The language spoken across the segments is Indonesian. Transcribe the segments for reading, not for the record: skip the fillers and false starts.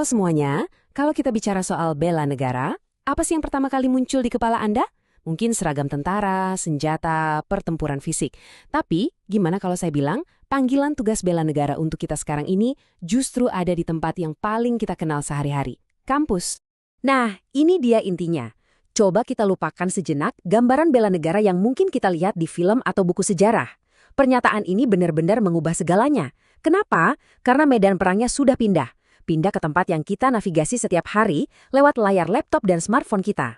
Halo semuanya, kalau kita bicara soal bela negara, apa sih yang pertama kali muncul di kepala Anda? Mungkin seragam tentara, senjata, pertempuran fisik. Tapi, gimana kalau saya bilang, panggilan tugas bela negara untuk kita sekarang ini justru ada di tempat yang paling kita kenal sehari-hari, kampus. Nah, ini dia intinya. Coba kita lupakan sejenak gambaran bela negara yang mungkin kita lihat di film atau buku sejarah. Pernyataan ini benar-benar mengubah segalanya. Kenapa? Karena medan perangnya sudah pindah. Pindah ke tempat yang kita navigasi setiap hari lewat layar laptop dan smartphone kita.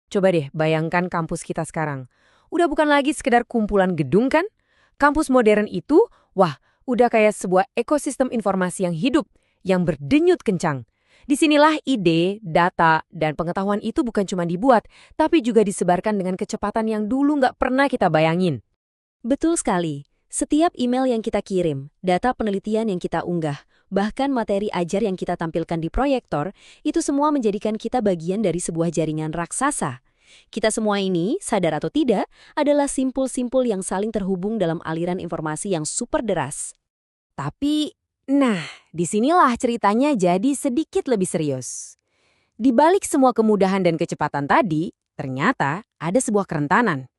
Coba deh bayangkan kampus kita sekarang. Udah bukan lagi sekedar kumpulan gedung kan? Kampus modern itu, wah, udah kayak sebuah ekosistem informasi yang hidup, yang berdenyut kencang. Disinilah ide, data, dan pengetahuan itu bukan cuma dibuat, tapi juga disebarkan dengan kecepatan yang dulu nggak pernah kita bayangin. Betul sekali. Setiap email yang kita kirim, data penelitian yang kita unggah, bahkan materi ajar yang kita tampilkan di proyektor, itu semua menjadikan kita bagian dari sebuah jaringan raksasa. Kita semua ini, sadar atau tidak, adalah simpul-simpul yang saling terhubung dalam aliran informasi yang super deras. Tapi, disinilah ceritanya jadi sedikit lebih serius. Di balik semua kemudahan dan kecepatan tadi, ternyata ada sebuah kerentanan.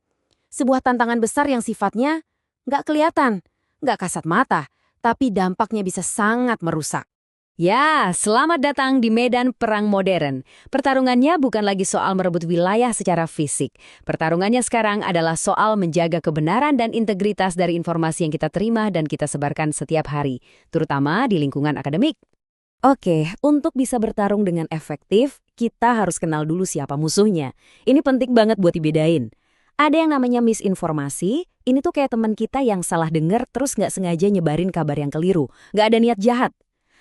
Sebuah tantangan besar yang sifatnya nggak kelihatan, nggak kasat mata, tapi dampaknya bisa sangat merusak. Ya, selamat datang di medan perang modern. Pertarungannya bukan lagi soal merebut wilayah secara fisik. Pertarungannya sekarang adalah soal menjaga kebenaran dan integritas dari informasi yang kita terima dan kita sebarkan setiap hari, terutama di lingkungan akademik. Oke, untuk bisa bertarung dengan efektif, kita harus kenal dulu siapa musuhnya. Ini penting banget buat dibedain. Ada yang namanya misinformasi, ini tuh kayak teman kita yang salah dengar terus nggak sengaja nyebarin kabar yang keliru. Nggak ada niat jahat.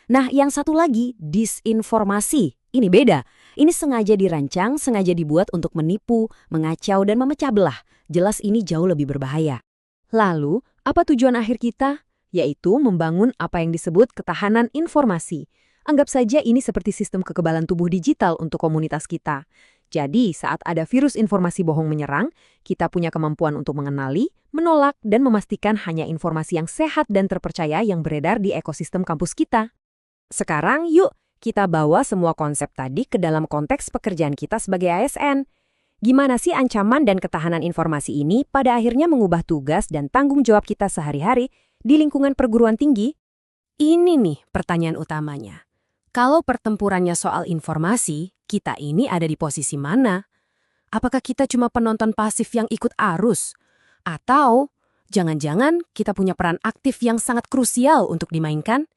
Nah, yang satu lagi, disinformasi. Ini beda. Ini sengaja dirancang, sengaja dibuat untuk menipu, mengacau, dan memecah belah. Jelas ini jauh lebih berbahaya. Lalu, apa tujuan akhir kita? Yaitu membangun apa yang disebut ketahanan informasi. Anggap saja ini seperti sistem kekebalan tubuh digital untuk komunitas kita. Jadi, saat ada virus informasi bohong menyerang, kita punya kemampuan untuk mengenali, menolak, dan memastikan hanya informasi yang sehat dan terpercaya yang beredar di ekosistem kampus kita. Sekarang, yuk kita bawa semua konsep tadi ke dalam konteks pekerjaan kita sebagai ASN. Gimana sih ancaman dan ketahanan informasi ini pada akhirnya mengubah tugas dan tanggung jawab kita sehari-hari di lingkungan perguruan tinggi? Ini nih pertanyaan utamanya. Kalau pertempurannya soal informasi, kita ini ada di posisi mana? Apakah kita cuma penonton pasif yang ikut arus? Atau jangan-jangan kita punya peran aktif yang sangat krusial untuk dimainkan?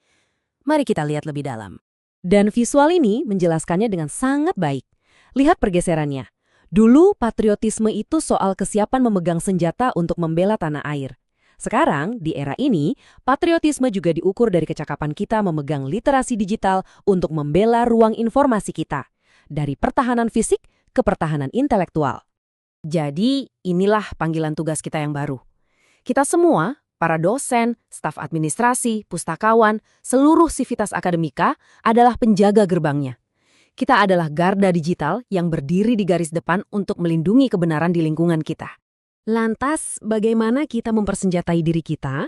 Mari kita lihat lebih dalam. Dan visual ini menjelaskannya dengan sangat baik. Lihat pergeserannya. Dulu patriotisme itu soal kesiapan memegang senjata untuk membela tanah air. Sekarang, di era ini, patriotisme juga diukur dari kecakapan kita memegang literasi digital untuk membela ruang informasi kita. Dari pertahanan fisik ke pertahanan intelektual. Jadi, inilah panggilan tugas kita yang baru. Kita semua, para dosen, staf administrasi, pustakawan, seluruh sivitas akademika adalah penjaga gerbangnya. Kita adalah garda digital yang berdiri di garis depan untuk melindungi kebenaran di lingkungan kita. Lantas, bagaimana kita mempersenjatai diri kita?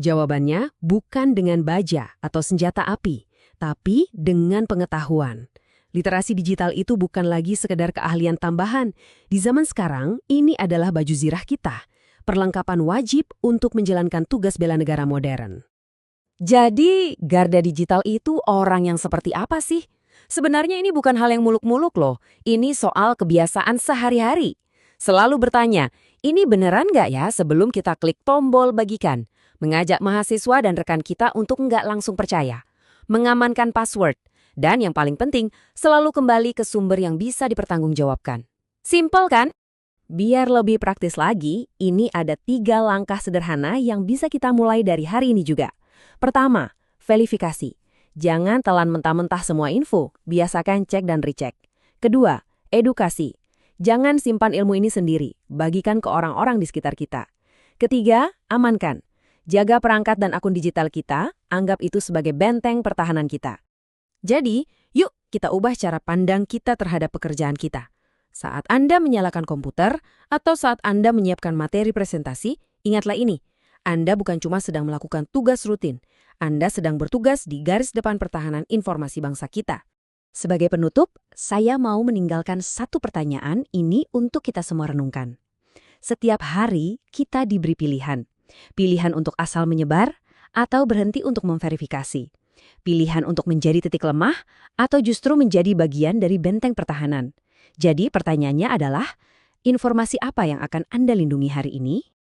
Jawabannya bukan dengan baja atau senjata api, tapi dengan pengetahuan. Literasi digital itu bukan lagi sekedar keahlian tambahan. Di zaman sekarang, ini adalah baju zirah kita. Perlengkapan wajib untuk menjalankan tugas bela negara modern. Jadi, garda digital itu orang yang seperti apa sih? Sebenarnya ini bukan hal yang muluk-muluk loh. Ini soal kebiasaan sehari-hari. Selalu bertanya, ini beneran nggak ya sebelum kita klik tombol bagikan? Mengajak mahasiswa dan rekan kita untuk nggak langsung percaya. Mengamankan password. Dan yang paling penting, selalu kembali ke sumber yang bisa dipertanggungjawabkan. Simpel kan? Biar lebih praktis lagi, ini ada 3 langkah sederhana yang bisa kita mulai dari hari ini juga. Pertama, verifikasi. Jangan telan mentah-mentah semua info, biasakan cek dan recheck. Kedua, edukasi. Jangan simpan ilmu ini sendiri, bagikan ke orang-orang di sekitar kita. Ketiga, amankan. Jaga perangkat dan akun digital kita, anggap itu sebagai benteng pertahanan kita. Jadi, yuk kita ubah cara pandang kita terhadap pekerjaan kita. Saat Anda menyalakan komputer atau saat Anda menyiapkan materi presentasi, ingatlah ini, Anda bukan cuma sedang melakukan tugas rutin, Anda sedang bertugas di garis depan pertahanan informasi bangsa kita. Sebagai penutup, saya mau meninggalkan satu pertanyaan ini untuk kita semua renungkan. Setiap hari kita diberi pilihan. Pilihan untuk asal menyebar atau berhenti untuk memverifikasi. Pilihan untuk menjadi titik lemah atau justru menjadi bagian dari benteng pertahanan. Jadi pertanyaannya adalah, informasi apa yang akan Anda lindungi hari ini?